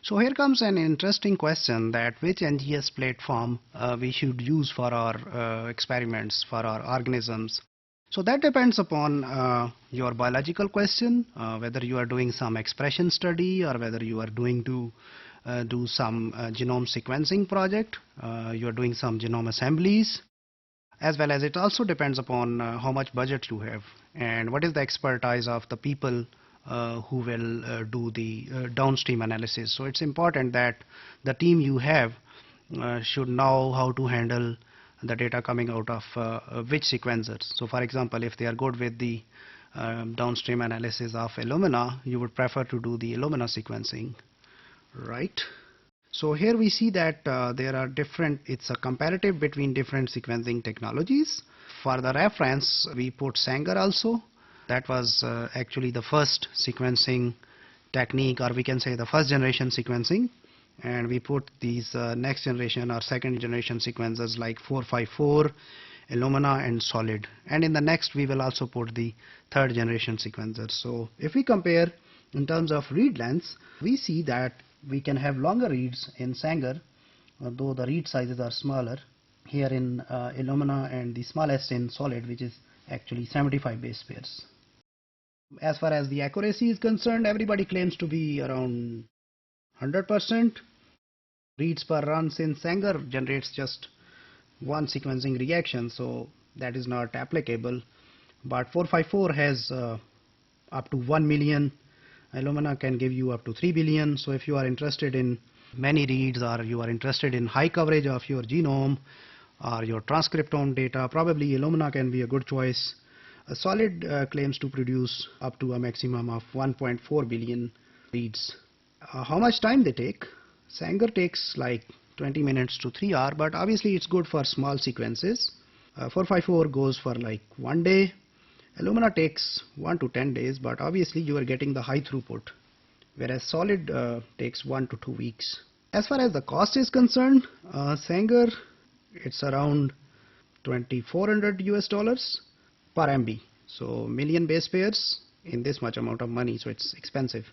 So here comes an interesting question, that which NGS platform we should use for our experiments, for our organisms. So that depends upon your biological question, whether you are doing some expression study or whether you are doing to do some genome sequencing project, you are doing some genome assemblies, as well as it also depends upon how much budget you have and what is the expertise of the people who will do the downstream analysis. So it's important that the team you have should know how to handle the data coming out of which sequencers. So for example, if they are good with the downstream analysis of Illumina, you would prefer to do the Illumina sequencing, right? So here we see that there are different, it's a comparative between different sequencing technologies. For the reference, we put Sanger also. That was actually the first sequencing technique, or we can say the first generation sequencing. And we put these next generation or second generation sequencers like 454, Illumina and Solid. And in the next we will also put the third generation sequencers. So if we compare in terms of read lengths, we see that we can have longer reads in Sanger, though the read sizes are smaller here in Illumina, and the smallest in Solid, which is actually 75 base pairs. As far as the accuracy is concerned, everybody claims to be around 100%. Reads per run, since Sanger generates just one sequencing reaction, so that is not applicable. But 454 has up to 1 million. Illumina can give you up to 3 billion. So if you are interested in many reads, or you are interested in high coverage of your genome or your transcriptome data, probably Illumina can be a good choice. Solid claims to produce up to a maximum of 1.4 billion reads. How much time they take? Sanger takes like 20 minutes to 3 hours, but obviously it's good for small sequences. 454 goes for like 1 day. Illumina takes 1 to 10 days, but obviously you are getting the high throughput, whereas Solid takes 1 to 2 weeks. As far as the cost is concerned, Sanger, it's around $2,400 per MB. So million base pairs in this much amount of money, so it's expensive.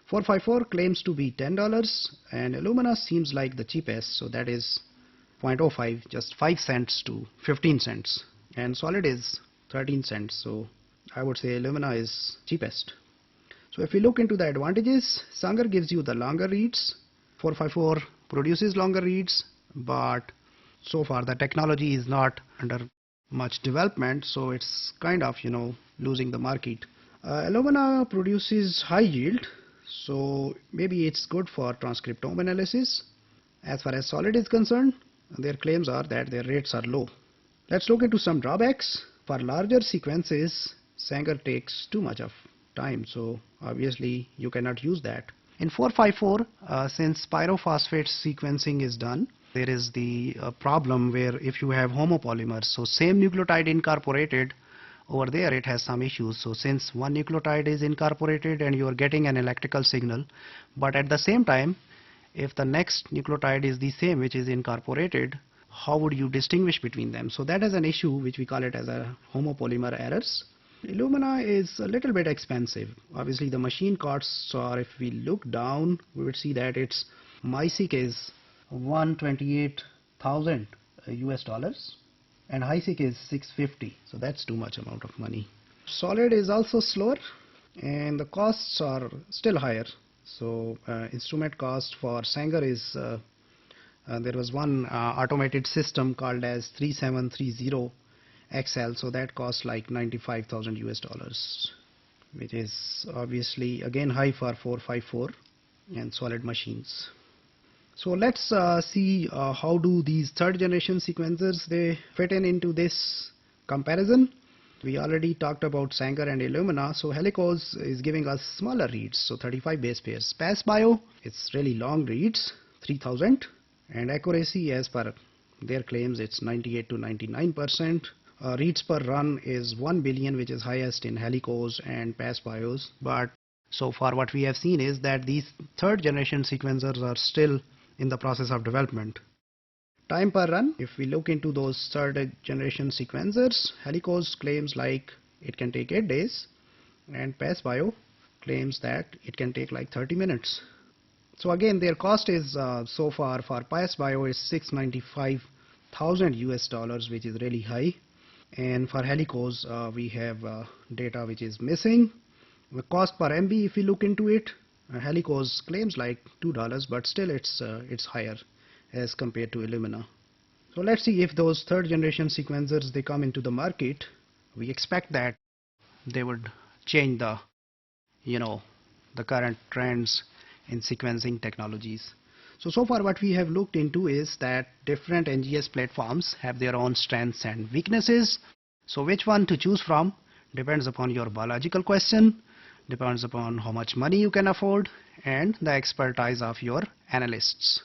454 claims to be $10, and Illumina seems like the cheapest, so that is 0.05, just 5 cents to 15 cents, and Solid is 13 cents, so I would say Illumina is cheapest. So if we look into the advantages, Sanger gives you the longer reads, 454 produces longer reads, but so far the technology is not under much development, so it's kind of, losing the market. Illumina produces high yield, so maybe it's good for transcriptome analysis. As far as Solid is concerned, their claims are that their rates are low. Let's look into some drawbacks. For larger sequences, Sanger takes too much of time, so obviously you cannot use that. In 454, since pyrophosphate sequencing is done, there is the problem where if you have homopolymers, so same nucleotide incorporated, over there it has some issues. So since one nucleotide is incorporated and you are getting an electrical signal, but at the same time, if the next nucleotide is the same which is incorporated, how would you distinguish between them? So that is an issue which we call it as a homopolymer errors. Illumina is a little bit expensive. Obviously the machine costs, or if we look down, we would see that its MySeq is $128,000 and HiSeq is $650, so that's too much amount of money. Solid is also slower and the costs are still higher. So instrument cost for Sanger is there was one automated system called as 3730 XL, so that costs like $95,000, which is obviously again high for 454 and Solid machines. So let's see how do these third generation sequencers they fit into this comparison. We already talked about Sanger and Illumina, so Helicose is giving us smaller reads, so 35 base pairs. PassBio, it's really long reads, 3000, and accuracy as per their claims it's 98 to 99%. Reads per run is 1 billion, which is highest in Helicose and PassBios, but so far what we have seen is that these third generation sequencers are still in the process of development. Time per run, if we look into those third generation sequencers, Helicose claims like it can take 8 days and PassBio claims that it can take like 30 minutes. So again, their cost is so far for PySBio is $695,000 which is really high. And for Helicos, we have data which is missing. The cost per MB, if you look into it, Helicos claims like $2, but still it's higher as compared to Illumina. So let's see if those third generation sequencers they come into the market. We expect that they would change the the current trends in sequencing technologies. So far what we have looked into is that different NGS platforms have their own strengths and weaknesses. So which one to choose from depends upon your biological question, depends upon how much money you can afford, and the expertise of your analysts.